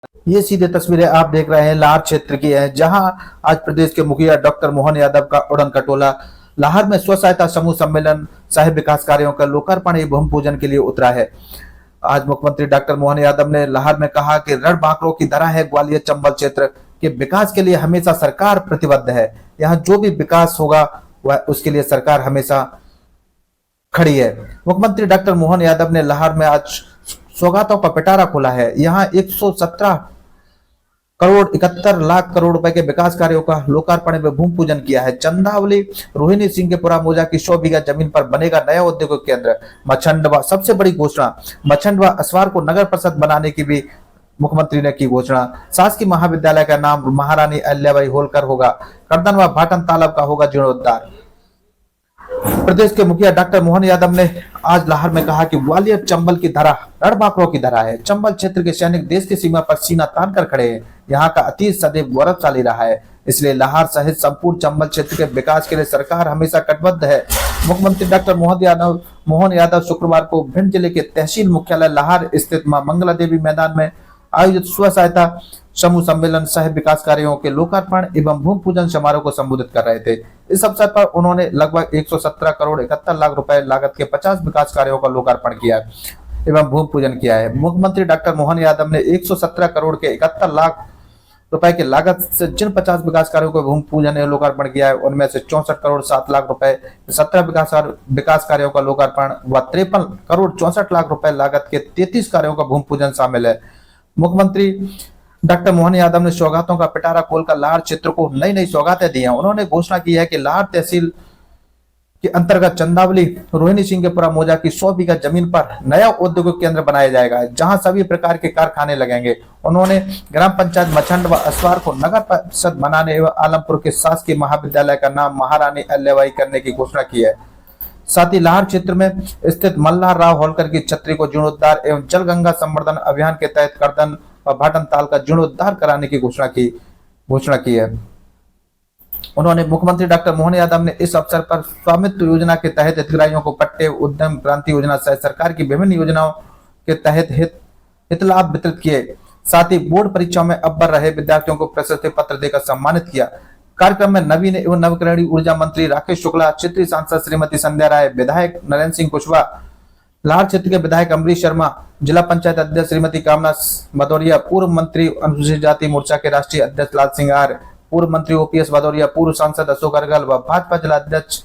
ये सीधे तस्वीरें आप देख रहे हैं लाहौर क्षेत्र की है, जहां आज प्रदेश के मुखिया डॉक्टर मोहन यादव का उड़न खटोला लाहौर में स्व सहायता समूह सम्मेलन सह विकास कार्यों का लोकार्पण एवं भूमि पूजन के लिए उतरा है। आज मुख्यमंत्री डॉक्टर मोहन यादव ने लाहौर में कहा कि रण बांकड़ों की तरह है ग्वालियर चंबल क्षेत्र के विकास के लिए हमेशा सरकार प्रतिबद्ध है। यहाँ जो भी विकास होगा वह उसके लिए सरकार हमेशा खड़ी है। मुख्यमंत्री डॉक्टर मोहन यादव ने लाहौर में आज सौगातों का पिटारा खोला है। यहाँ 117 करोड़ 71 लाख करोड़ रुपए के विकास कार्यों का लोकार्पण एवं भूमि पूजन किया है। चंदावली रोहिणी सिंह के पुरा मौजा की 100 बीघा जमीन पर बनेगा नया उद्योग केंद्र। मछंडवा सबसे बड़ी घोषणा, मछंडवा असवार को नगर परिषद बनाने की भी मुख्यमंत्री ने की घोषणा। शासकीय महाविद्यालय का नाम महारानी अहिल्याबाई होलकर होगा। कर्दन व भाटन तालाब का होगा जीर्णोद्धार। प्रदेश के मुखिया डॉक्टर मोहन यादव ने आज लाहौर में कहा कि ग्वालियर चंबल की धरा रणबांकड़ों की धरा है। चंबल क्षेत्र के सैनिक देश की सीमा पर सीना तान कर खड़े हैं। यहाँ का अतीत सदैव गौरवशाली रहा है, इसलिए लाहौर सहित संपूर्ण चंबल क्षेत्र के विकास के लिए सरकार हमेशा कटिबद्ध है। मुख्यमंत्री डॉक्टर मोहन यादव शुक्रवार को भिंड जिले के तहसील मुख्यालय लाहौर स्थित मां मंगला देवी मैदान में आयोजित स्व सहायता समूह सम्मेलन सह विकास कार्यों के लोकार्पण एवं भूमि पूजन समारोह को संबोधित कर रहे थे। इस अवसर पर उन्होंने लगभग 117 करोड़ 71 लाख रुपए लागत के 50 विकास कार्यों का लोकार्पण किया एवं भूमि पूजन किया है। मुख्यमंत्री डॉक्टर मोहन यादव ने 117 करोड़ के 71 लाख रुपए की लागत से जिन 50 विकास कार्यों को भूमि पूजन एवं लोकार्पण किया है, उनमें से 64 करोड़ 7 लाख रुपए 17 विकास कार्यों का लोकार्पण व 53 करोड़ 64 लाख रुपए लागत के 33 कार्यों का भूमि पूजन शामिल है। मुख्यमंत्री डॉक्टर मोहन यादव ने सौगातों का पिटारा खोलकर लाहौर क्षेत्र को नई नई सौगातें दी हैं। उन्होंने घोषणा की है कि लाहौर तहसील के अंतर्गत चंदावली रोहिणी सिंह के पुरा मौजा की 100 बीघा जमीन पर नया औद्योगिक केंद्र बनाया जाएगा, जहां सभी प्रकार के कारखाने लगेंगे। उन्होंने ग्राम पंचायत मछंड व असवार को नगर परिषद बनाने एवं आलमपुर के शासकीय महाविद्यालय का नाम महारानी अहिल्याबाई करने की घोषणा की है। साथ ही लाहौर क्षेत्र में स्थित मल्हार राव होलकर की छतरी को जीर्णोद्धार एवं जल गंगा संवर्धन अभियान के तहत कर्दन व भाटन ताल का जीर्णोद्धार कराने की घोषणा की है। उन्होंने मुख्यमंत्री डॉक्टर मोहन यादव ने इस अवसर पर स्वामित्व योजना के तहत हितग्राहियों को पट्टे, उद्यम क्रांति योजना सहित सरकार की विभिन्न योजनाओं के तहत हित लाभ वितरित किए। साथ ही बोर्ड परीक्षाओं में अव्वल रहे विद्यार्थियों को प्रशस्ति पत्र देकर सम्मानित किया। कार्यक्रम में नवीन एवं नवकरणीय ऊर्जा मंत्री राकेश शुक्ला, क्षेत्रीय सांसद श्रीमती संध्या राय, विधायक नरेंद्र सिंह कुशवाहा, लाहौर क्षेत्र के विधायक अमरीश शर्मा, जिला पंचायत अध्यक्ष श्रीमती कामना भदौरिया, पूर्व मंत्री अनुसूचित जाति मोर्चा के राष्ट्रीय अध्यक्ष लाल सिंह आर्य, पूर्व मंत्री ओपीएस भदौरिया, पूर्व सांसद अशोक अरगल व भाजपा जिला अध्यक्ष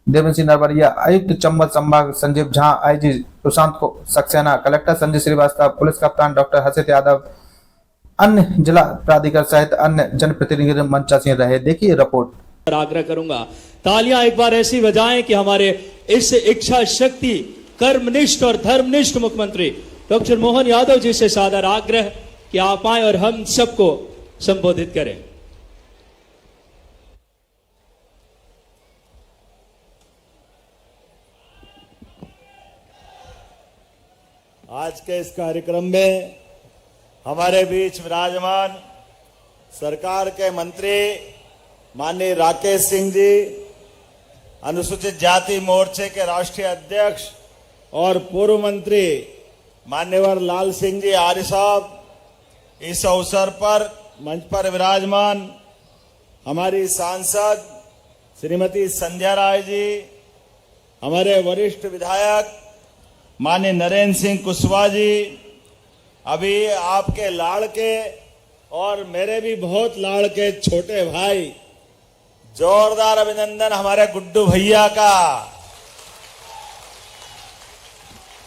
देवेंद्र सिंह नरवरिया, आयुक्त चंबल संभाग Sanjeev Jha, IG Sushant Saxena, collector Sanjay Shrivastava, police कप्तान डॉक्टर हर्षित यादव, अन्य जिला प्राधिकार सहित अन्य जनप्रतिनिधि मंचासीन रहे। देखिए रिपोर्ट। आग्रह करूंगा तालियां एक बार ऐसी बजाएं कि हमारे इस इच्छा शक्ति, कर्मनिष्ठ और धर्मनिष्ठ मुख्यमंत्री डॉक्टर मोहन यादव जी से सादर आग्रह कि आप आए और हम सबको संबोधित करें। आज के इस कार्यक्रम में हमारे बीच विराजमान सरकार के मंत्री माननीय राकेश सिंह जी, अनुसूचित जाति मोर्चे के राष्ट्रीय अध्यक्ष और पूर्व मंत्री मान्यवर लाल सिंह जी आर्य साहब, इस अवसर पर मंच पर विराजमान हमारी सांसद श्रीमती संध्या राय जी, हमारे वरिष्ठ विधायक माननीय नरेंद्र सिंह कुशवाहा जी, अभी आपके लाड़के और मेरे भी बहुत लाड़के छोटे भाई, जोरदार अभिनंदन हमारे गुड्डू भैया का,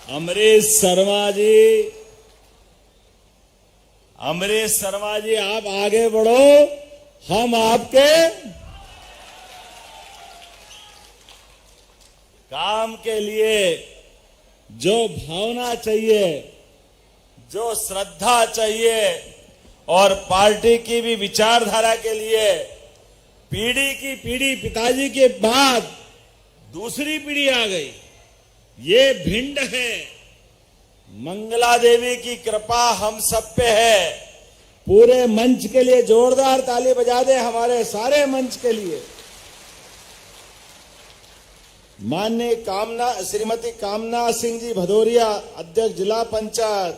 अमरीश शर्मा जी आप आगे बढ़ो, हम आपके काम के लिए जो भावना चाहिए, जो श्रद्धा चाहिए और पार्टी की भी विचारधारा के लिए पीढ़ी की पीढ़ी, पिताजी के बाद दूसरी पीढ़ी आ गई। ये भिंड है, मंगला देवी की कृपा हम सब पे है। पूरे मंच के लिए जोरदार ताली बजा दें, हमारे सारे मंच के लिए। माननीय श्रीमती कामना सिंह जी भदौरिया, अध्यक्ष जिला पंचायत,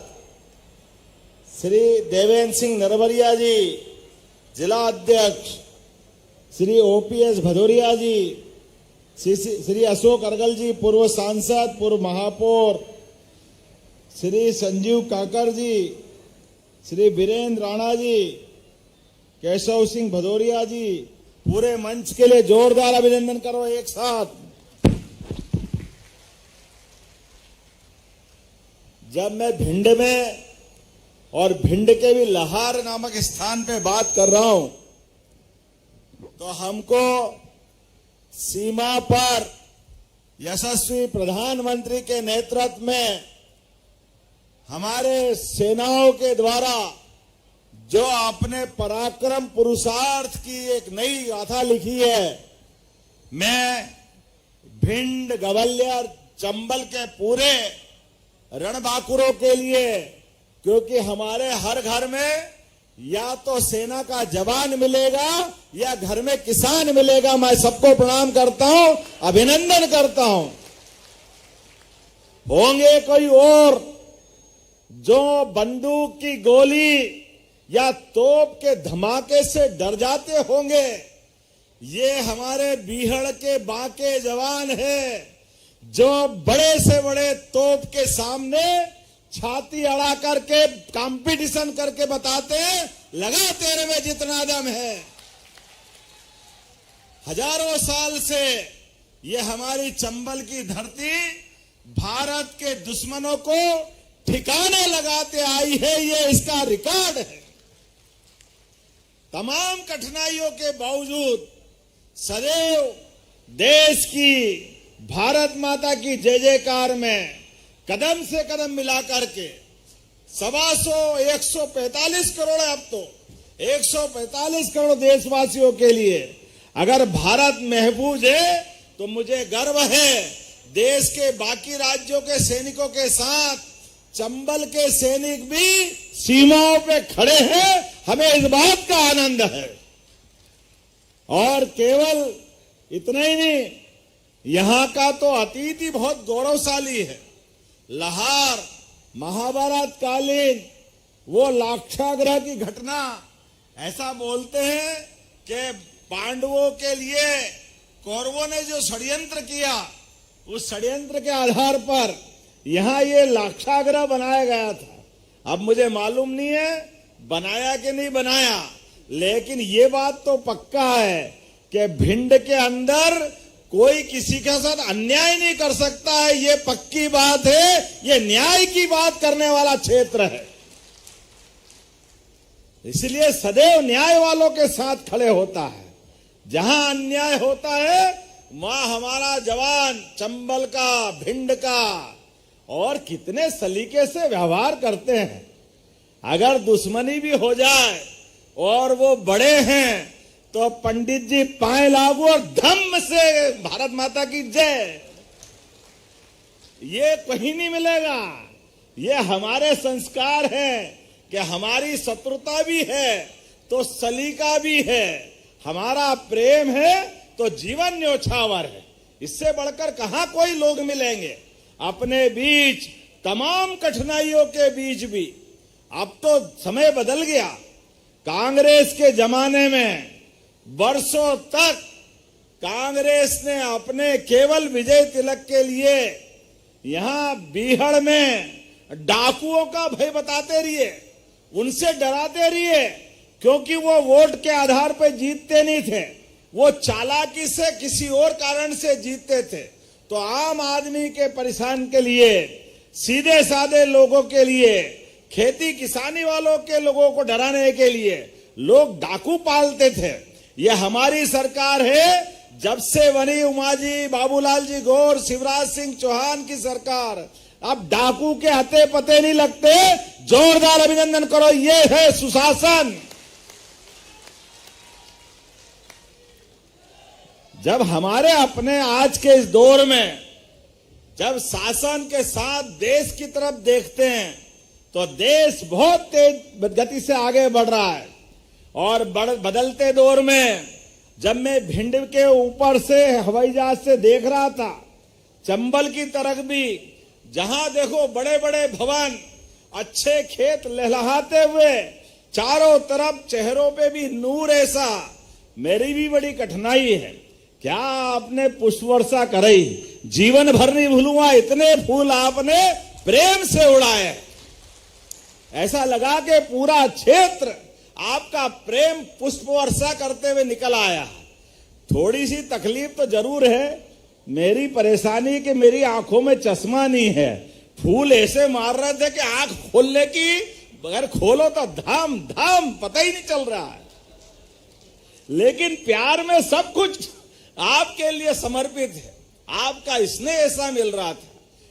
श्री देवेंद्र सिंह नरवरिया जी, जिला अध्यक्ष, श्री ओपीएस भदौरिया जी, श्री अशोक अर्गल जी, पूर्व सांसद, पूर्व महापौर, श्री संजीव काकर जी, श्री वीरेंद्र राणा जी, केशव सिंह भदौरिया जी, पूरे मंच के लिए जोरदार अभिनंदन करो एक साथ। जब मैं भिंड में और भिंड के भी लाहार नामक स्थान पे बात कर रहा हूं, तो हमको सीमा पर यशस्वी प्रधानमंत्री के नेतृत्व में हमारे सेनाओं के द्वारा जो अपने पराक्रम पुरुषार्थ की एक नई गाथा लिखी है, मैं भिंड, ग्वालियर, चंबल के पूरे रणबांकुरों के लिए, क्योंकि हमारे हर घर में या तो सेना का जवान मिलेगा या घर में किसान मिलेगा, मैं सबको प्रणाम करता हूं, अभिनंदन करता हूं। होंगे कोई और जो बंदूक की गोली या तोप के धमाके से डर जाते होंगे, ये हमारे बीहड़ के बांके जवान हैं जो बड़े से बड़े तोप के सामने छाती अड़ा करके कंपटीशन करके बताते हैं, लगा तेरे में जितना दम है। हजारों साल से ये हमारी चंबल की धरती भारत के दुश्मनों को ठिकाने लगाते आई है, ये इसका रिकॉर्ड है। तमाम कठिनाइयों के बावजूद सदैव देश की, भारत माता की जय जयकार में कदम से कदम मिला करके 145 करोड़ है, अब तो 145 करोड़ देशवासियों के लिए अगर भारत महफूज है तो मुझे गर्व है। देश के बाकी राज्यों के सैनिकों के साथ चंबल के सैनिक भी सीमाओं पे खड़े हैं, हमें इस बात का आनंद है। और केवल इतना ही नहीं, यहां का तो अतीत ही बहुत गौरवशाली है। लाहार महाभारत कालीन वो लाक्षागृह की घटना, ऐसा बोलते हैं कि पांडवों के लिए कौरवों ने जो षड्यंत्र किया, उस षड्यंत्र के आधार पर यहां ये लाक्षागृह बनाया गया था। अब मुझे मालूम नहीं है बनाया कि नहीं बनाया, लेकिन ये बात तो पक्का है कि भिंड के अंदर कोई किसी के साथ अन्याय नहीं कर सकता है, ये पक्की बात है। ये न्याय की बात करने वाला क्षेत्र है, इसलिए सदैव न्याय वालों के साथ खड़े होता है। जहां अन्याय होता है वहां हमारा जवान चंबल का, भिंड का, और कितने सलीके से व्यवहार करते हैं। अगर दुश्मनी भी हो जाए और वो बड़े हैं तो पंडित जी पाए लागू और धम्म से भारत माता की जय, ये कहीं नहीं मिलेगा। ये हमारे संस्कार हैं कि हमारी शत्रुता भी है तो सलीका भी है, हमारा प्रेम है तो जीवन न्योछावर है। इससे बढ़कर कहां कोई लोग मिलेंगे अपने बीच, तमाम कठिनाइयों के बीच भी। अब तो समय बदल गया। कांग्रेस के जमाने में वर्षों तक कांग्रेस ने अपने केवल विजय तिलक के लिए यहां बीहड़ में डाकुओं का भय बताते रहिए, उनसे डराते रहिए, क्योंकि वो वोट के आधार पर जीतते नहीं थे, वो चालाकी से किसी और कारण से जीतते थे। तो आम आदमी के परेशान के लिए, सीधे साधे लोगों के लिए, खेती किसानी वालों के लोगों को डराने के लिए लोग डाकू पालते थे। ये हमारी सरकार है, जब से बनी उमा जी, बाबूलाल जी गौर, शिवराज सिंह चौहान की सरकार, अब डाकू के हते पते नहीं लगते। जोरदार अभिनंदन करो, ये है सुशासन। जब हमारे अपने आज के इस दौर में जब शासन के साथ देश की तरफ देखते हैं तो देश बहुत तेज गति से आगे बढ़ रहा है। और बदलते दौर में जब मैं भिंड के ऊपर से हवाई जहाज से देख रहा था, चंबल की तरफ भी जहां देखो बड़े बड़े भवन, अच्छे खेत लहलहाते हुए, चारों तरफ चेहरों पे भी नूर ऐसा। मेरी भी बड़ी कठिनाई है, क्या आपने पुष्प वर्षा कराई, जीवन भर नहीं भूलूंगा, इतने फूल आपने प्रेम से उड़ाए। ऐसा लगा कि पूरा क्षेत्र आपका प्रेम पुष्प वर्षा करते हुए निकल आया। थोड़ी सी तकलीफ तो जरूर है, मेरी परेशानी कि मेरी आंखों में चश्मा नहीं है। फूल ऐसे मार रहे थे कि आंख खोलने की, अगर खोलो तो धाम धाम पता ही नहीं चल रहा है। लेकिन प्यार में सब कुछ आपके लिए समर्पित है। आपका स्नेह ऐसा मिल रहा था,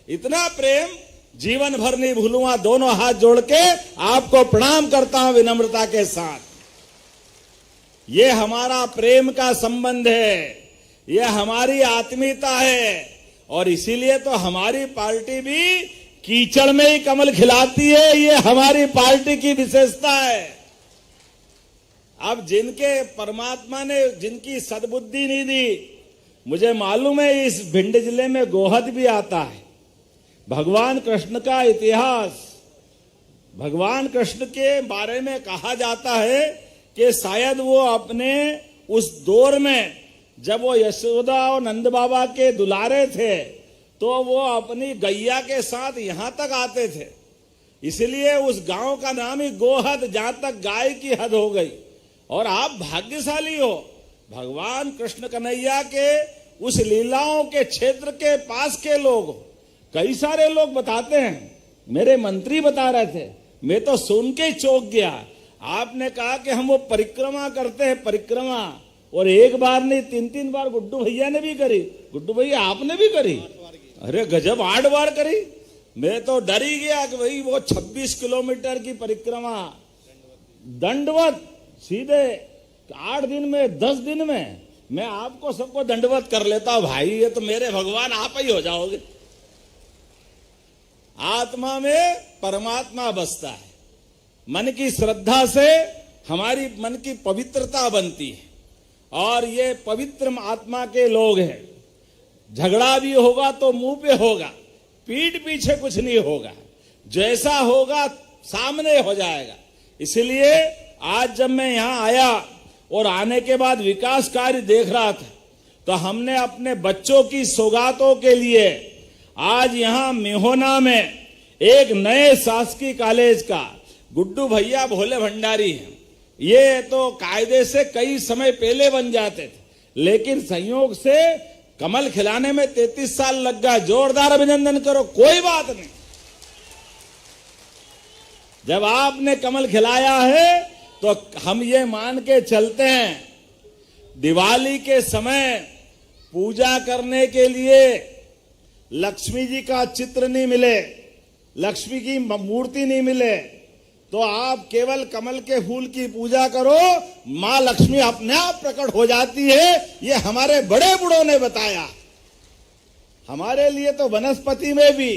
इतना प्रेम जीवन भर नहीं भूलूंगा। दोनों हाथ जोड़ के आपको प्रणाम करता हूं विनम्रता के साथ। ये हमारा प्रेम का संबंध है, ये हमारी आत्मीयता है, और इसीलिए तो हमारी पार्टी भी कीचड़ में ही कमल खिलाती है। ये हमारी पार्टी की विशेषता है। अब जिनके परमात्मा ने जिनकी सद्बुद्धि नहीं दी, मुझे मालूम है इस भिंड जिले में गोहद भी आता है। भगवान कृष्ण का इतिहास, भगवान कृष्ण के बारे में कहा जाता है कि शायद वो अपने उस दौर में जब वो यशोदा और नंद बाबा के दुलारे थे, तो वो अपनी गैया के साथ यहां तक आते थे। इसलिए उस गांव का नाम ही गोहद, जहां तक गाय की हद हो गई। और आप भाग्यशाली हो, भगवान कृष्ण कन्हैया के उस लीलाओं के क्षेत्र के पास के लोग हो। कई सारे लोग बताते हैं, मेरे मंत्री बता रहे थे, मैं तो सुन के ही चौंक गया। आपने कहा कि हम वो परिक्रमा करते हैं, परिक्रमा, और एक बार नहीं 3-3 बार गुड्डू भैया ने भी करी। गुड्डू भैया आपने भी करी? अरे गजब, 8 बार करी। मैं तो डर ही गया कि भाई वो 26 किलोमीटर की परिक्रमा दंडवत सीधे 8 दिन में 10 दिन में मैं आपको सबको दंडवत कर लेता हूं। भाई ये तो मेरे भगवान आप ही हो जाओगे। आत्मा में परमात्मा बसता है, मन की श्रद्धा से हमारी मन की पवित्रता बनती है, और ये पवित्र आत्मा के लोग हैं। झगड़ा भी होगा तो मुंह पे होगा, पीठ पीछे कुछ नहीं होगा, जैसा होगा सामने हो जाएगा। इसलिए आज जब मैं यहां आया और आने के बाद विकास कार्य देख रहा था, तो हमने अपने बच्चों की सौगातों के लिए आज यहां मिहोना में एक नए शासकीय कॉलेज का, गुड्डू भैया भोले भंडारी हैं। ये तो कायदे से कई समय पहले बन जाते थे, लेकिन संयोग से कमल खिलाने में 33 साल लग गया। जोरदार अभिनंदन करो, कोई बात नहीं। जब आपने कमल खिलाया है तो हम ये मान के चलते हैं, दिवाली के समय पूजा करने के लिए लक्ष्मी जी का चित्र नहीं मिले, लक्ष्मी की मूर्ति नहीं मिले, तो आप केवल कमल के फूल की पूजा करो, मां लक्ष्मी अपने आप प्रकट हो जाती है। ये हमारे बड़े बूढ़ों ने बताया। हमारे लिए तो वनस्पति में भी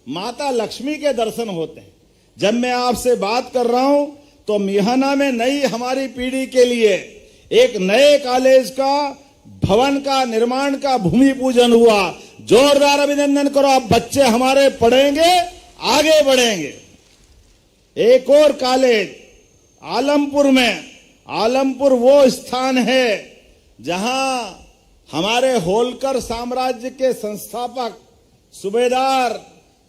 माता लक्ष्मी के दर्शन होते हैं। जब मैं आपसे बात कर रहा हूं तो मिहाना में नई हमारी पीढ़ी के लिए एक नए कॉलेज का भवन का निर्माण का भूमि पूजन हुआ। जोरदार अभिनंदन करो। अब बच्चे हमारे पढ़ेंगे, आगे बढ़ेंगे। एक और कॉलेज आलमपुर में, आलमपुर वो स्थान है जहां हमारे होलकर साम्राज्य के संस्थापक सूबेदार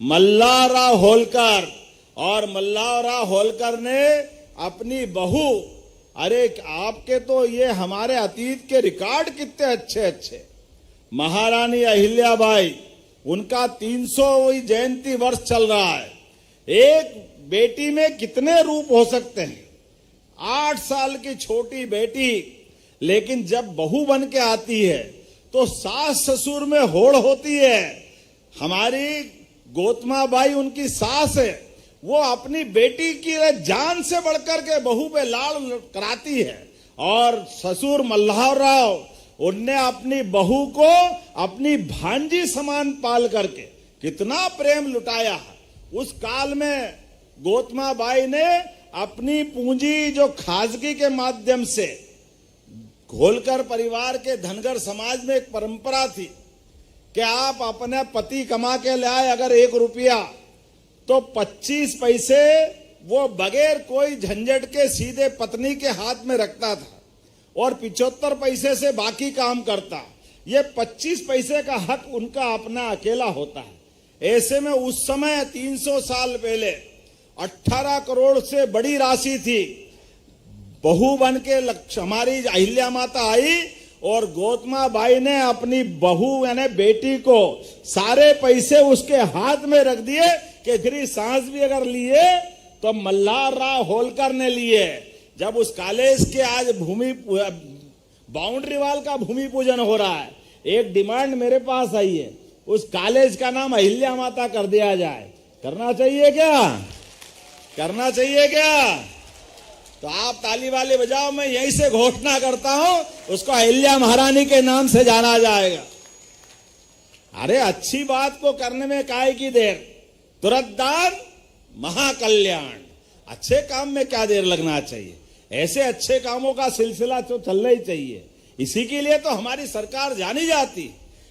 मल्हारराव होलकर, और मल्हारराव होलकर ने अपनी बहू, अरे आपके तो ये हमारे अतीत के रिकॉर्ड कितने अच्छे अच्छे, महारानी अहिल्याबाई, उनका 300वीं जयंती वर्ष चल रहा है। एक बेटी में कितने रूप हो सकते हैं। 8 साल की छोटी बेटी, लेकिन जब बहू बन के आती है तो सास ससुर में होड़ होती है। हमारी गौतमा बाई उनकी सास है, वो अपनी बेटी की जान से बढ़कर के बहू पे लाड़ कराती है। और ससुर मल्हारराव, उनने अपनी बहू को अपनी भांजी समान पाल करके कितना प्रेम लुटाया है। उस काल में गौतमा बाई ने अपनी पूंजी जो खाजगी के माध्यम से, होलकर परिवार के धनगर समाज में एक परंपरा थी कि आप अपने पति कमा के ले आए अगर 1 रुपया, तो 25 पैसे वो बगैर कोई झंझट के सीधे पत्नी के हाथ में रखता था और 75 पैसे से बाकी काम करता। ये 25 पैसे का हक उनका अपना अकेला होता है। ऐसे में उस समय 300 साल पहले 18 करोड़ से बड़ी राशि थी। बहू बन के हमारी अहिल्या माता आई और गौतमा बाई ने अपनी बहू यानी बेटी को सारे पैसे उसके हाथ में रख दिए कि फिर सांस भी अगर लिए तो मल्हार राव होलकर ने लिए। जब उस कॉलेज के आज बाउंड्री वाल का भूमि पूजन हो रहा है, एक डिमांड मेरे पास आई है, उस कॉलेज का नाम अहिल्या माता कर दिया जाए। करना चाहिए क्या? करना चाहिए क्या? तो आप ताली वाले बजाओ, मैं यहीं से घोषणा करता हूं, उसको अहिल्या महारानी के नाम से जाना जाएगा। अरे अच्छी बात को करने में काहे की देर, तुरंत दान महाकल्याण। अच्छे काम में क्या देर लगना चाहिए? ऐसे अच्छे कामों का सिलसिला तो चलना ही चाहिए। इसी के लिए तो हमारी सरकार जानी जाती।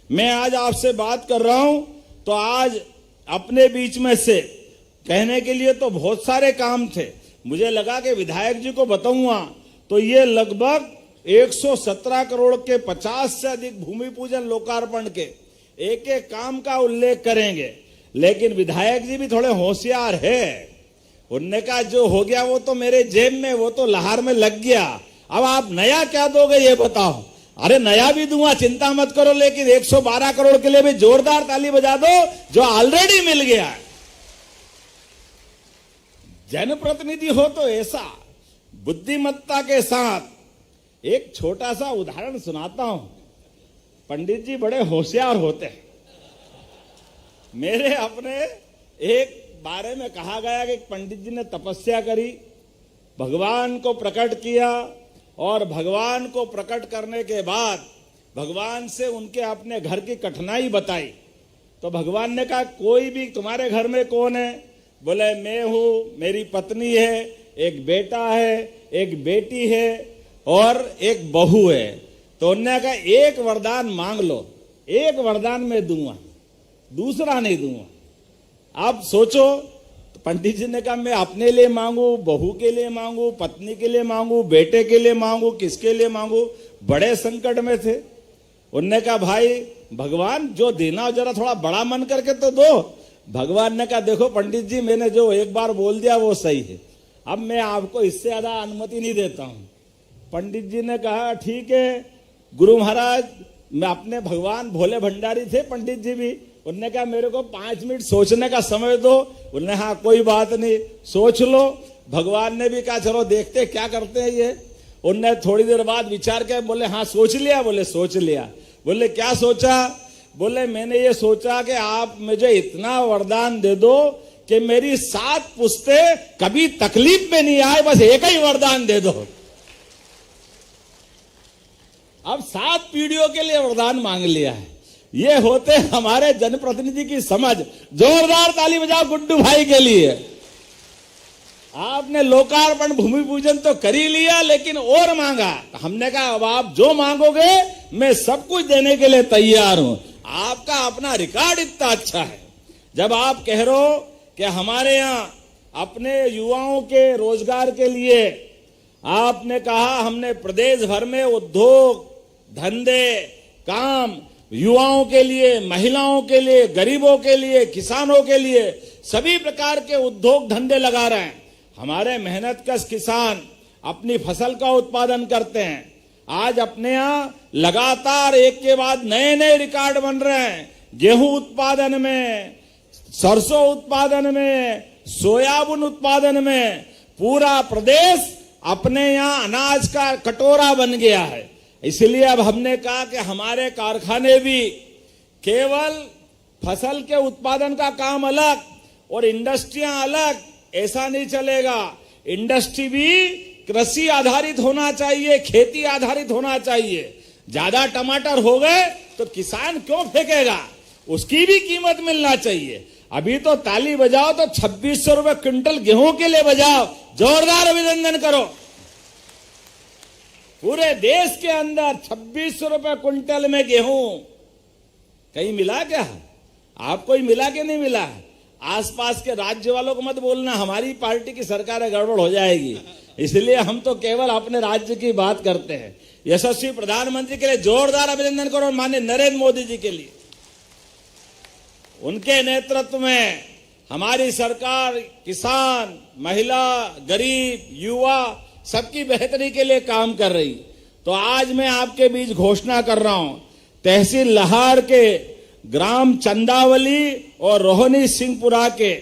मैं आज आपसे बात कर रहा हूं तो आज अपने बीच में से कहने के लिए तो बहुत सारे काम थे। मुझे लगा कि विधायक जी को बताऊंगा तो ये लगभग 117 करोड़ के 50 से अधिक भूमि पूजन लोकार्पण के एक एक काम का उल्लेख करेंगे। लेकिन विधायक जी भी थोड़े होशियार है। उनने कहा जो हो गया वो तो मेरे जेब में, वो तो लहार में लग गया, अब आप नया क्या दोगे ये बताओ। अरे नया भी दूंगा, चिंता मत करो, लेकिन 112 करोड़ के लिए भी जोरदार ताली बजा दो जो ऑलरेडी मिल गया है। जनप्रतिनिधि हो तो ऐसा बुद्धिमत्ता के साथ एक छोटा सा उदाहरण सुनाता हूं। पंडित जी बड़े होशियार होते हैं। मेरे अपने एक बारे में कहा गया कि पंडित जी ने तपस्या करी, भगवान को प्रकट किया और भगवान को प्रकट करने के बाद भगवान से उनके अपने घर की कठिनाई बताई। तो भगवान ने कहा कोई भी तुम्हारे घर में कौन है? बोले मैं हूं, मेरी पत्नी है, एक बेटा है, एक बेटी है और एक बहू है। तो उन्होंने कहा एक वरदान मांग लो, एक वरदान मैं दूंगा, दूसरा नहीं दूंगा। अब सोचो, तो पंडित जी ने कहा मैं अपने लिए मांगू, बहू के लिए मांगू, पत्नी के लिए मांगू, बेटे के लिए मांगू, किसके लिए मांगू? बड़े संकट में थे। उन्होंने कहा भाई भगवान जो देना जरा थोड़ा बड़ा मन करके तो दो। भगवान ने कहा देखो पंडित जी, मैंने जो एक बार बोल दिया वो सही है, अब मैं आपको इससे ज्यादा अनुमति नहीं देता हूं। पंडित जी ने कहा ठीक है गुरु महाराज, मैं अपने भगवान भोले भंडारी थे पंडित जी भी। उन्होंने कहा मेरे को 5 मिनट सोचने का समय दो। उन्होंने हाँ कोई बात नहीं, सोच लो। भगवान ने भी कहा चलो देखते क्या करते हैं ये। उनने थोड़ी देर बाद विचार किया, बोले हाँ सोच लिया? बोले सोच लिया। बोले क्या सोचा? बोले मैंने ये सोचा कि आप मुझे इतना वरदान दे दो कि मेरी 7 पुश्ते कभी तकलीफ में नहीं आए, बस एक ही वरदान दे दो। अब 7 पीढ़ियों के लिए वरदान मांग लिया है। ये होते हमारे जनप्रतिनिधि की समझ। जोरदार ताली बजाओ गुड्डू भाई के लिए। आपने लोकार्पण भूमि पूजन तो कर ही लिया, लेकिन और मांगा। हमने कहा अब आप जो मांगोगे मैं सब कुछ देने के लिए तैयार हूं। आपका अपना रिकॉर्ड इतना अच्छा है। जब आप कह रहे हो कि हमारे यहां अपने युवाओं के रोजगार के लिए आपने कहा हमने प्रदेश भर में उद्योग धंधे काम युवाओं के लिए, महिलाओं के लिए, गरीबों के लिए, किसानों के लिए सभी प्रकार के उद्योग धंधे लगा रहे हैं। हमारे मेहनतकश किसान अपनी फसल का उत्पादन करते हैं। आज अपने यहां लगातार एक के बाद नए नए रिकॉर्ड बन रहे हैं। गेहूं उत्पादन में, सरसों उत्पादन में, सोयाबीन उत्पादन में पूरा प्रदेश अपने यहां अनाज का कटोरा बन गया है। इसलिए अब हमने कहा कि हमारे कारखाने भी केवल फसल के उत्पादन का काम अलग और इंडस्ट्रियां अलग, ऐसा नहीं चलेगा। इंडस्ट्री भी कृषि आधारित होना चाहिए, खेती आधारित होना चाहिए। ज्यादा टमाटर हो गए तो किसान क्यों फेंकेगा, उसकी भी कीमत मिलना चाहिए। अभी तो ताली बजाओ तो 2600 रुपए क्विंटल गेहूं के लिए बजाओ, जोरदार अभिनंदन करो। पूरे देश के अंदर 2600 रुपए क्विंटल में गेहूं कहीं मिला क्या? आपको ही मिला कि नहीं मिला? आसपास के राज्य वालों को मत बोलना हमारी पार्टी की सरकार है, गड़बड़ हो जाएगी। इसलिए हम तो केवल अपने राज्य की बात करते हैं। यशस्वी प्रधानमंत्री के लिए जोरदार अभिनंदन करो, माननीय नरेंद्र मोदी जी के लिए। उनके नेतृत्व में हमारी सरकार किसान, महिला, गरीब, युवा सबकी बेहतरी के लिए काम कर रही। तो आज मैं आपके बीच घोषणा कर रहा हूं, तहसील लाहार के ग्राम चंदावली और रोहिणी सिंहपुरा के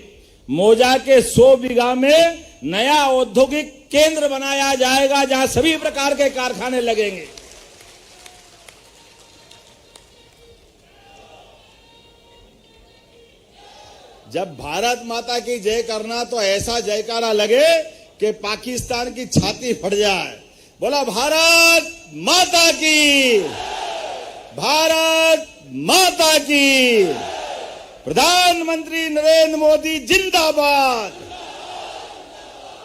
मौजा के 100 बीघा में नया औद्योगिक केंद्र बनाया जाएगा, जहां सभी प्रकार के कारखाने लगेंगे। जब भारत माता की जय करना तो ऐसा जयकारा लगे कि पाकिस्तान की छाती फट जाए। बोला भारत माता की, भारत माता की। प्रधानमंत्री नरेंद्र मोदी जिंदाबाद,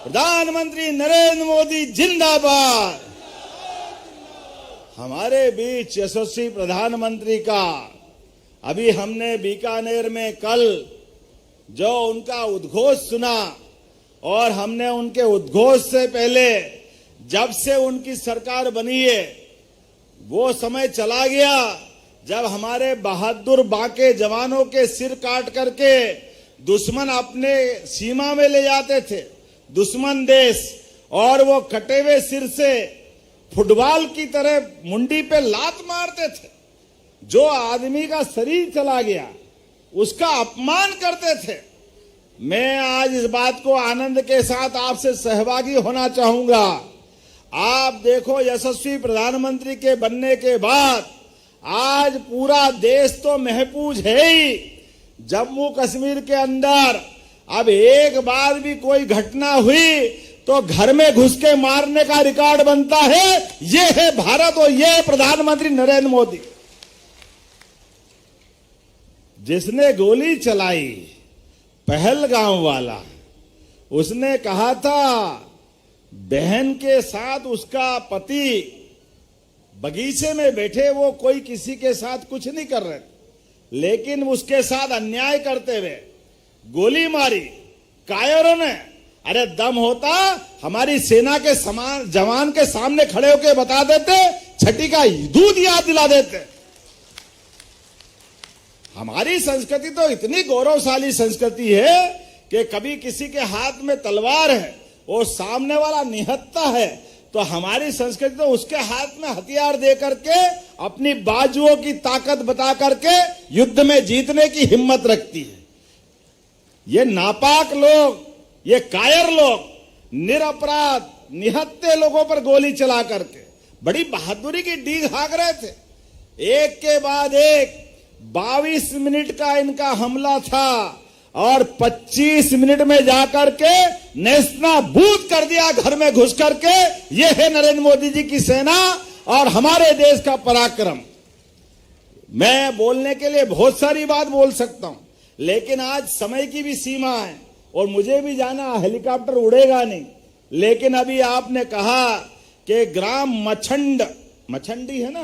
प्रधानमंत्री नरेंद्र मोदी जिंदाबाद। हमारे बीच यशस्वी प्रधानमंत्री का अभी हमने बीकानेर में कल जो उनका उद्घोष सुना, और हमने उनके उद्घोष से पहले जब से उनकी सरकार बनी है वो समय चला गया जब हमारे बहादुर बांके जवानों के सिर काट करके दुश्मन अपने सीमा में ले जाते थे, दुश्मन देश, और वो कटे हुए सिर से फुटबॉल की तरह मुंडी पे लात मारते थे। जो आदमी का शरीर चला गया उसका अपमान करते थे। मैं आज इस बात को आनंद के साथ आपसे सहभागी होना चाहूंगा। आप देखो, यशस्वी प्रधानमंत्री के बनने के बाद आज पूरा देश तो महफूज है ही। जम्मू कश्मीर के अंदर अब एक बार भी कोई घटना हुई तो घर में घुस के मारने का रिकॉर्ड बनता है। ये है भारत और ये है प्रधानमंत्री नरेंद्र मोदी। जिसने गोली चलाई पहलगाम वाला, उसने कहा था बहन के साथ उसका पति बगीचे में बैठे, वो कोई किसी के साथ कुछ नहीं कर रहे, लेकिन उसके साथ अन्याय करते हुए गोली मारी कायरों ने। अरे दम होता हमारी सेना के जवान के सामने खड़े होकर बता देते, छठी का दूध याद दिला देते। हमारी संस्कृति तो इतनी गौरवशाली संस्कृति है कि कभी किसी के हाथ में तलवार है और सामने वाला निहत्था है तो हमारी संस्कृति तो उसके हाथ में हथियार दे करके अपनी बाजुओं की ताकत बता करके युद्ध में जीतने की हिम्मत रखती है। ये नापाक लोग, ये कायर लोग निरपराध निहत्थे लोगों पर गोली चला करके बड़ी बहादुरी की डींग हाँक रहे थे। एक के बाद एक 22 मिनट का इनका हमला था और 25 मिनट में जाकर के नेस्तनाबूद कर दिया घर में घुस करके। ये है नरेंद्र मोदी जी की सेना और हमारे देश का पराक्रम। मैं बोलने के लिए बहुत सारी बात बोल सकता हूं, लेकिन आज समय की भी सीमा है और मुझे भी जाना, हेलीकॉप्टर उड़ेगा नहीं। लेकिन अभी आपने कहा कि ग्राम मछंडी है ना,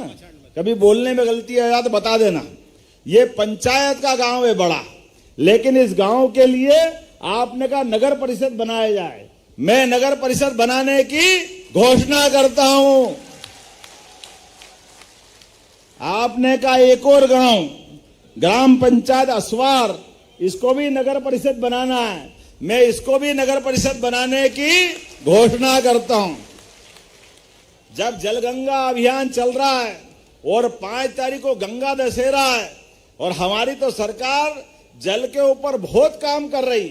कभी बोलने में गलती आया तो बता देना। ये पंचायत का गांव है बड़ा, लेकिन इस गांव के लिए आपने कहा नगर परिषद बनाया जाए। मैं नगर परिषद बनाने की घोषणा करता हूं। आपने कहा एक और गांव ग्राम पंचायत असवार, इसको भी नगर परिषद बनाना है। मैं इसको भी नगर परिषद बनाने की घोषणा करता हूं। जब जलगंगा अभियान चल रहा है और 5 तारीख को गंगा दशहरा है और हमारी तो सरकार जल के ऊपर बहुत काम कर रही।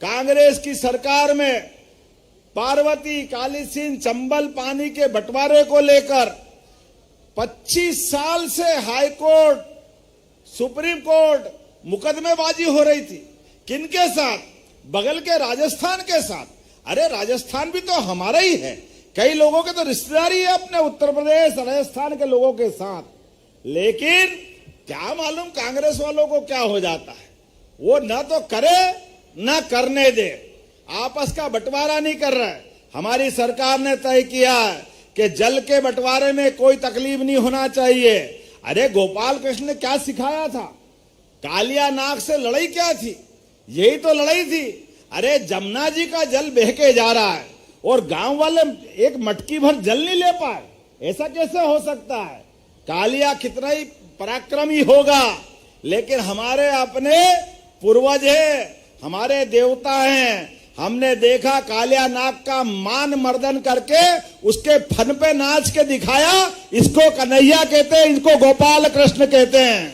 कांग्रेस की सरकार में पार्वती, काली सिंध, चंबल पानी के बंटवारे को लेकर 25 साल से हाई कोर्ट, सुप्रीम कोर्ट मुकदमेबाजी हो रही थी। किनके साथ? बगल के राजस्थान के साथ। अरे राजस्थान भी तो हमारा ही है, कई लोगों के तो रिश्तेदारी है अपने उत्तर प्रदेश राजस्थान के लोगों के साथ। लेकिन क्या मालूम कांग्रेस वालों को क्या हो जाता है, वो ना तो करे ना करने दे, आपस का बंटवारा नहीं कर रहा है। हमारी सरकार ने तय किया है कि जल के बंटवारे में कोई तकलीफ नहीं होना चाहिए। अरे गोपाल कृष्ण ने क्या सिखाया था? कालिया नाग से लड़ाई क्या थी? यही तो लड़ाई थी। अरे जमुना जी का जल बह के जा रहा है और गांव वाले एक मटकी भर जल नहीं ले पाए, ऐसा कैसे हो सकता है? कालिया कितना ही पराक्रमी होगा, लेकिन हमारे अपने पूर्वज हैं, हमारे देवता हैं। हमने देखा कालिया नाग का मान मर्दन करके उसके फन पे नाच के दिखाया। इसको कन्हैया कहते हैं, इनको गोपाल कृष्ण कहते हैं।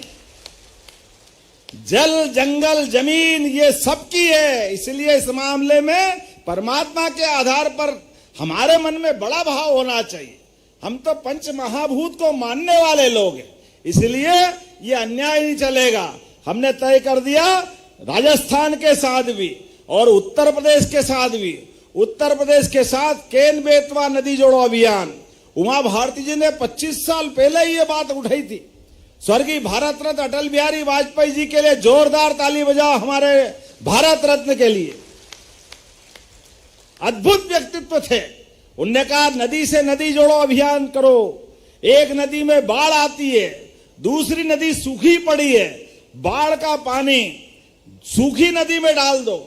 जल जंगल जमीन ये सबकी है, इसलिए इस मामले में परमात्मा के आधार पर हमारे मन में बड़ा भाव होना चाहिए। हम तो पंच महाभूत को मानने वाले लोग हैं, इसलिए ये अन्याय नहीं चलेगा। हमने तय कर दिया राजस्थान के साथ भी और उत्तर प्रदेश के साथ भी। उत्तर प्रदेश के साथ केन बेतवा नदी जोड़ो अभियान, उमा भारती जी ने 25 साल पहले ये बात उठाई थी। स्वर्गीय भारत रत्न अटल बिहारी वाजपेयी जी के लिए जोरदार ताली बजाओ, हमारे भारत रत्न के लिए। अद्भुत व्यक्तित्व थे। उनने कहा नदी से नदी जोड़ो अभियान करो। एक नदी में बाढ़ आती है, दूसरी नदी सूखी पड़ी है, बाढ़ का पानी सूखी नदी में डाल दो,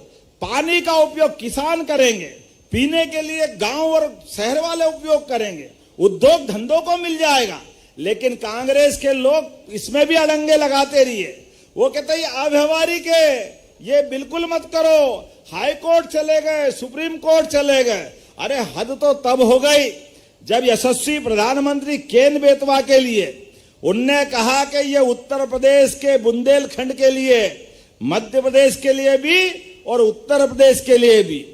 पानी का उपयोग किसान करेंगे, पीने के लिए गांव और शहर वाले उपयोग करेंगे, उद्योग धंधों को मिल जाएगा। लेकिन कांग्रेस के लोग इसमें भी अड़ंगे लगाते रहिए। वो कहते हैं अव्यवहारिक है, ये बिल्कुल मत करो। हाई कोर्ट चले गए, सुप्रीम कोर्ट चले गए। अरे हद तो तब हो गई जब यशस्वी प्रधानमंत्री केन बेतवा के लिए उनने कहा कि ये उत्तर प्रदेश के बुंदेलखंड के लिए, मध्य प्रदेश के लिए भी और उत्तर प्रदेश के लिए भी,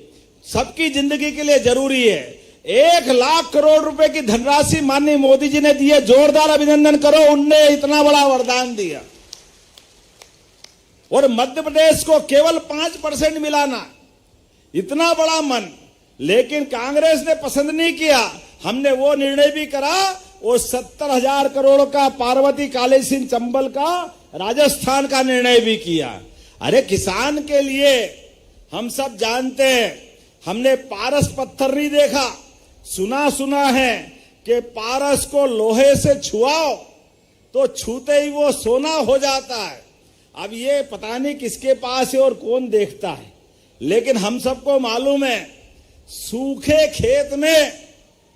सबकी जिंदगी के लिए जरूरी है। 1 लाख करोड़ रुपए की धनराशि माननीय मोदी जी ने दी है, जोरदार अभिनंदन करो, उनने इतना बड़ा वरदान दिया। और मध्य प्रदेश को केवल 5% मिलाना, इतना बड़ा मन, लेकिन कांग्रेस ने पसंद नहीं किया। हमने वो निर्णय भी करा, वो 70,000 करोड़ का पार्वती काली सिंह चंबल का राजस्थान का निर्णय भी किया। अरे किसान के लिए हम सब जानते हैं, हमने पारस पत्थर नहीं देखा, सुना है कि पारस को लोहे से छुआओ तो छूते ही वो सोना हो जाता है। अब ये पता नहीं किसके पास है और कौन देखता है, लेकिन हम सबको मालूम है सूखे खेत में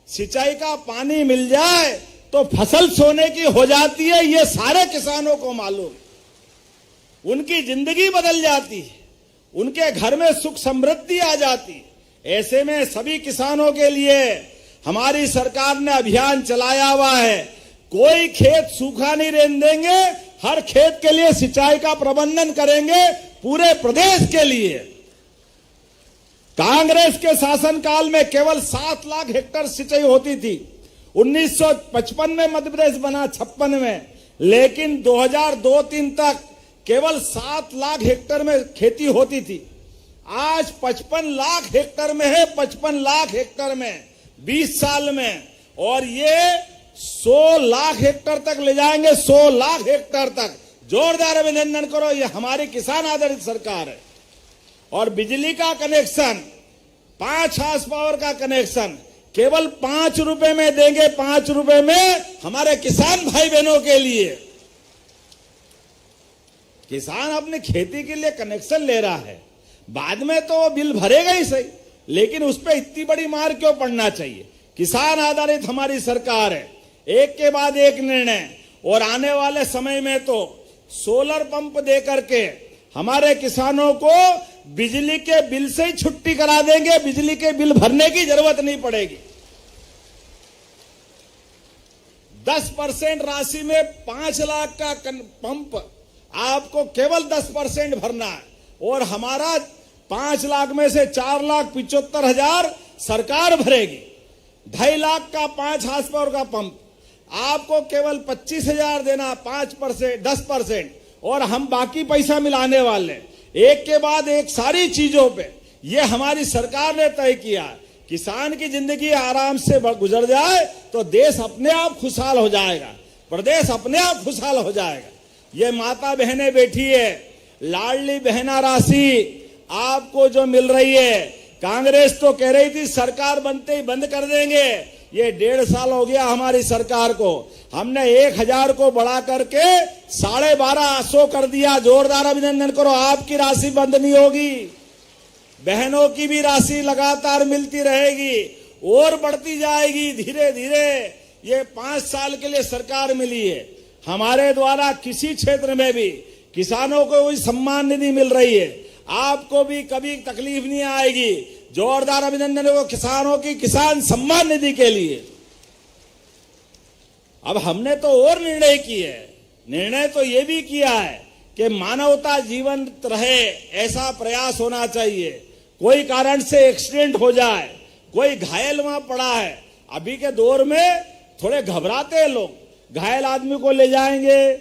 सिंचाई का पानी मिल जाए तो फसल सोने की हो जाती है। ये सारे किसानों को मालूम, उनकी जिंदगी बदल जाती है, उनके घर में सुख समृद्धि आ जाती है। ऐसे में सभी किसानों के लिए हमारी सरकार ने अभियान चलाया हुआ है। कोई खेत सूखा नहीं रहने देंगे, हर खेत के लिए सिंचाई का प्रबंधन करेंगे, पूरे प्रदेश के लिए। कांग्रेस के शासनकाल में केवल 7 लाख हेक्टेयर सिंचाई होती थी। 1955 में मध्य प्रदेश बना, 56 में, लेकिन 2002-03 तक केवल 7 लाख हेक्टेयर में खेती होती थी। आज 55 लाख हेक्टेयर में है, 55 लाख हेक्टेयर में 20 साल में, और ये 100 लाख हेक्टेयर तक ले जाएंगे, 100 लाख हेक्टेयर तक। जोरदार अभिनंदन करो, ये हमारी किसान आधारित सरकार है। और बिजली का कनेक्शन, 5 हार्स पावर का कनेक्शन केवल 5 रुपए में देंगे, 5 रुपए में हमारे किसान भाई बहनों के लिए। किसान अपनी खेती के लिए कनेक्शन ले रहा है, बाद में तो वो बिल भरेगा ही सही, लेकिन उस पर इतनी बड़ी मार क्यों पड़ना चाहिए? किसान आधारित हमारी सरकार है, एक के बाद एक निर्णय। और आने वाले समय में तो सोलर पंप दे करके हमारे किसानों को बिजली के बिल से ही छुट्टी करा देंगे, बिजली के बिल भरने की जरूरत नहीं पड़ेगी। 10% राशि में 5 लाख का पंप आपको केवल 10% भरना है, और हमारा 5 लाख में से 4,75,000 सरकार भरेगी। 2.5 लाख का 5 हार्स पावर का पंप आपको केवल 25,000 देना, 5%, 10%, और हम बाकी पैसा मिलाने वाले। एक के बाद एक सारी चीजों पे ये हमारी सरकार ने तय किया। किसान की जिंदगी आराम से गुजर जाए तो देश अपने आप खुशहाल हो जाएगा, प्रदेश अपने आप खुशहाल हो जाएगा। ये माता बहनें बैठी है, लाडली बहना राशि आपको जो मिल रही है, कांग्रेस तो कह रही थी सरकार बनते ही बंद कर देंगे। ये 1.5 साल हो गया हमारी सरकार को। हमने 1000 को बढ़ा करके 1250 कर दिया। जोरदार अभिनंदन करो। आपकी राशि बंद नहीं होगी, बहनों की भी राशि लगातार मिलती रहेगी और बढ़ती जाएगी धीरे धीरे। ये 5 साल के लिए सरकार मिली है। हमारे द्वारा किसी क्षेत्र में भी किसानों को कोई सम्मान निधि मिल रही है, आपको भी कभी तकलीफ नहीं आएगी। जोरदार अभिनंदन हो किसानों की किसान सम्मान निधि के लिए। अब हमने तो और निर्णय किए, निर्णय तो ये भी किया है कि मानवता जीवंत रहे ऐसा प्रयास होना चाहिए। कोई कारण से एक्सीडेंट हो जाए, कोई घायल वहां पड़ा है, अभी के दौर में थोड़े घबराते हैं लोग। घायल आदमी को ले जाएंगे,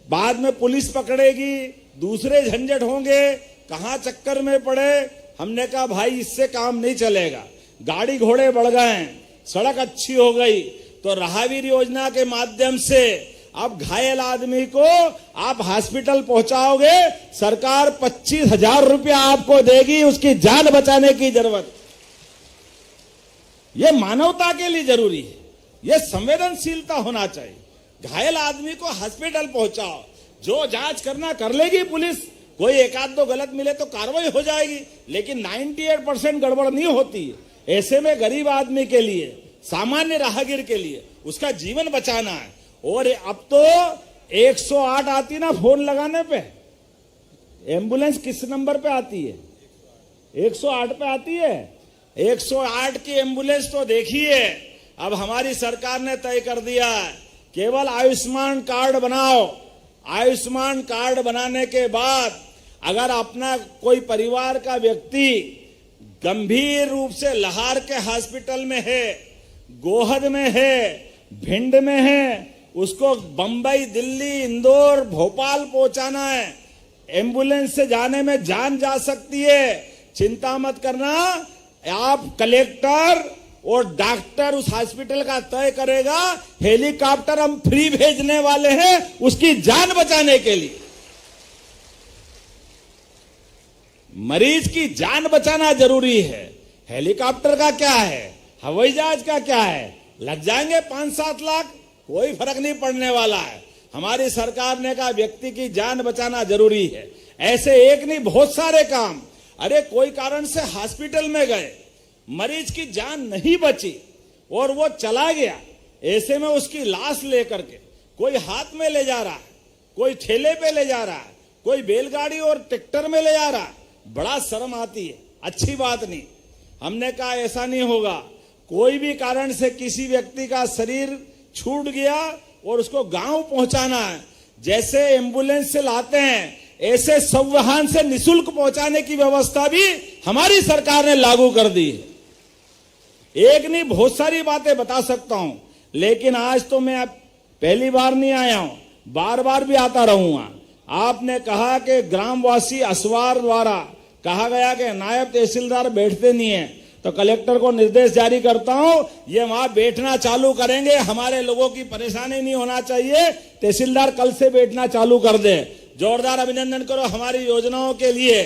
बाद में पुलिस पकड़ेगी, दूसरे झंझट होंगे, कहां चक्कर में पड़े। हमने कहा भाई इससे काम नहीं चलेगा। गाड़ी घोड़े बढ़ गए हैं, सड़क अच्छी हो गई, तो राहवीर योजना के माध्यम से अब घायल आदमी को आप हॉस्पिटल पहुंचाओगे, सरकार 25,000 रुपया आपको देगी, उसकी जान बचाने की जरूरत। यह मानवता के लिए जरूरी है, यह संवेदनशीलता होना चाहिए। घायल आदमी को हॉस्पिटल पहुंचाओ, जो जांच करना कर लेगी पुलिस। कोई एक आध दो गलत मिले तो कार्रवाई हो जाएगी, लेकिन 98% गड़बड़ नहीं होती है। ऐसे में गरीब आदमी के लिए, सामान्य राहगीर के लिए उसका जीवन बचाना है। और अब तो 108 आती ना फोन लगाने पे। एम्बुलेंस किस नंबर पे आती है? 108 पे आती है। 108 की एम्बुलेंस तो देखिए, अब हमारी सरकार ने तय कर दिया है केवल आयुष्मान कार्ड बनाओ। आयुष्मान कार्ड बनाने के बाद अगर अपना कोई परिवार का व्यक्ति गंभीर रूप से लाहौर के हॉस्पिटल में है, गोहद में है, भिंड में है, उसको बंबई, दिल्ली, इंदौर, भोपाल पहुंचाना है, एम्बुलेंस से जाने में जान जा सकती है। चिंता मत करना, आप कलेक्टर और डॉक्टर उस हॉस्पिटल का तय करेगा। हेलीकॉप्टर हम फ्री भेजने वाले हैं उसकी जान बचाने के लिए। मरीज की जान बचाना जरूरी है। हेलीकॉप्टर का क्या है, हवाई जहाज का क्या है, लग जाएंगे 5-7 लाख, कोई फर्क नहीं पड़ने वाला है। हमारी सरकार ने कहा व्यक्ति की जान बचाना जरूरी है। ऐसे एक नहीं, बहुत सारे काम। अरे कोई कारण से हॉस्पिटल में गए, मरीज की जान नहीं बची और वो चला गया, ऐसे में उसकी लाश लेकर के कोई हाथ में ले जा रहा है, कोई ठेले पे ले जा रहा है, कोई बैलगाड़ी और ट्रैक्टर में ले जा रहा है, बड़ा शर्म आती है, अच्छी बात नहीं। हमने कहा ऐसा नहीं होगा। कोई भी कारण से किसी व्यक्ति का शरीर छूट गया और उसको गांव पहुंचाना है, जैसे एम्बुलेंस से लाते हैं ऐसे सब वाहन से निशुल्क पहुंचाने की व्यवस्था भी हमारी सरकार ने लागू कर दी है। एक नहीं, बहुत सारी बातें बता सकता हूं, लेकिन आज तो मैं पहली बार नहीं आया हूं, बार बार भी आता रहूंगा। आपने कहा कि ग्रामवासी असवार द्वारा कहा गया कि नायब तहसीलदार बैठते नहीं है, तो कलेक्टर को निर्देश जारी करता हूं, ये वहां बैठना चालू करेंगे। हमारे लोगों की परेशानी नहीं होना चाहिए, तहसीलदार कल से बैठना चालू कर दे। जोरदार अभिनंदन करो हमारी योजनाओं के लिए।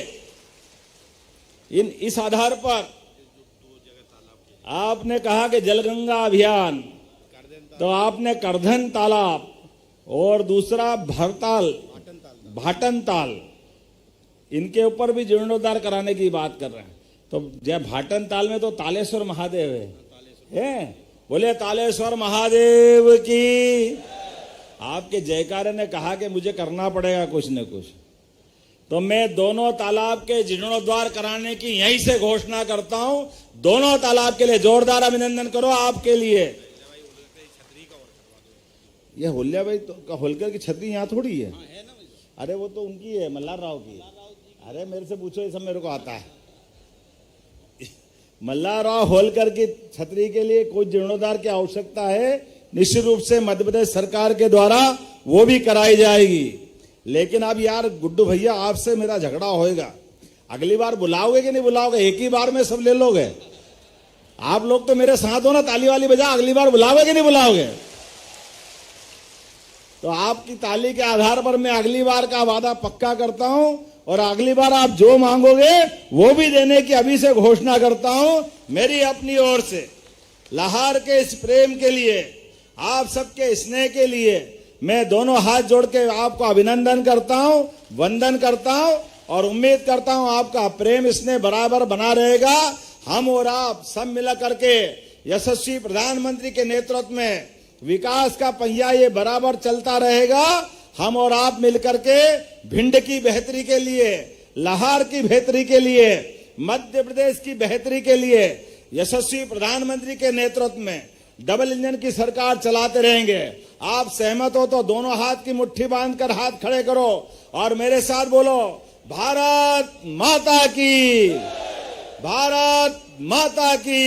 इस आधार पर आपने कहा कि जलगंगा अभियान, तो आपने करधन तालाब और दूसरा भरताल, भाटन ताल, इनके ऊपर भी जीर्णोद्धार कराने की बात कर रहे हैं। तो जब भाटन ताल में तो तालेश्वर महादेव है, बोले तालेश्वर महादेव की। आपके जयकारे ने कहा कि मुझे करना पड़ेगा कुछ न कुछ, तो मैं दोनों तालाब के जीर्णोद्धार कराने की यहीं से घोषणा करता हूं। दोनों तालाब के लिए जोरदार अभिनंदन करो आपके लिए। ये होलिया भाई तो होलकर की छतरी यहाँ थोड़ी है। अरे वो तो उनकी है, मल्हार राव की। अरे मेरे से पूछो, ये सब मेरे को आता है। मल्हार राव होलकर की छतरी के लिए कोई जीर्णोद्धार की आवश्यकता है, निश्चित रूप से मध्य प्रदेश सरकार के द्वारा वो भी कराई जाएगी। लेकिन अब यार गुड्डू भैया, आपसे मेरा झगड़ा होएगा। अगली बार बुलाओगे कि नहीं बुलाओगे? एक ही बार में सब ले लोगे? आप लोग तो मेरे साथ हो ना, ताली वाली बजा। अगली बार बुलाओगे कि नहीं बुलाओगे? तो आपकी ताली के आधार पर मैं अगली बार का वादा पक्का करता हूं, और अगली बार आप जो मांगोगे वो भी देने की अभी से घोषणा करता हूं। मेरी अपनी ओर से लाहौर के इस प्रेम के लिए आप सबके स्नेह के लिए मैं दोनों हाथ जोड़ के आपको अभिनंदन करता हूं, वंदन करता हूं और उम्मीद करता हूं आपका प्रेम स्नेह बराबर बना रहेगा। हम और आप सब मिला करके यशस्वी प्रधानमंत्री के नेतृत्व में विकास का पहिया ये बराबर चलता रहेगा। हम और आप मिलकर के भिंड की बेहतरी के लिए, लाहौर की बेहतरी के लिए, मध्य प्रदेश की बेहतरी के लिए यशस्वी प्रधानमंत्री के नेतृत्व में डबल इंजन की सरकार चलाते रहेंगे। आप सहमत हो तो दोनों हाथ की मुट्ठी बांधकर हाथ खड़े करो और मेरे साथ बोलो, भारत माता की, भारत माता की।